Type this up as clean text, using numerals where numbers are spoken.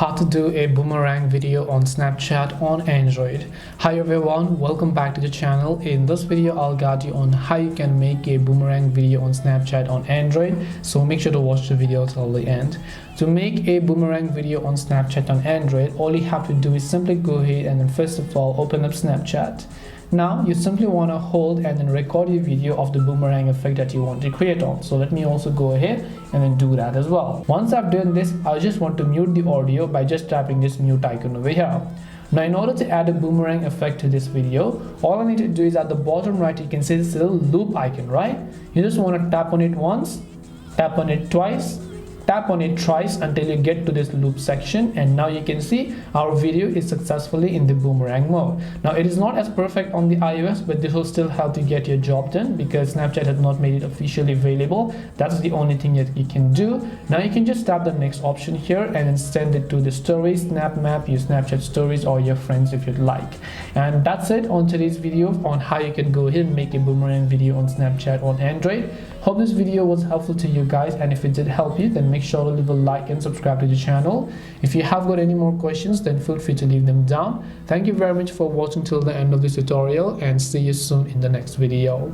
how to do a boomerang video on Snapchat on Android. Hi everyone, welcome back to the channel. In this video I'll guide you on how you can make a boomerang video on Snapchat on Android, so make sure to watch the video till the end. To make a boomerang video on Snapchat on Android, all you have to do is simply go ahead and then first of all open up Snapchat. Now you simply want to hold and then record your video of the boomerang effect that you want to create on. So let me also go ahead and then do that as well. Once I've done this, I just want to mute the audio by just tapping this mute icon over here. Now in order to add a boomerang effect to this video, all I need to do is at the bottom right you can see this little loop icon, right? You just want to tap on it once, tap on it twice, tap on it thrice until you get to this loop section, and now you can see our video is successfully in the boomerang mode. Now it is not as perfect on the iOS, but this will still help you get your job done because Snapchat has not made it officially available. That's the only thing that you can do. Now you can just tap the next option here and then send it to the stories, snap map, your Snapchat stories, or your friends if you'd like. And that's it on today's video on how you can go ahead and make a boomerang video on Snapchat on Android. Hope this video was helpful to you guys, and if it did help you, then make sure to leave a like and subscribe to the channel. If you have got any more questions, then feel free to leave them down. Thank you very much for watching till the end of this tutorial, and see you soon in the next video.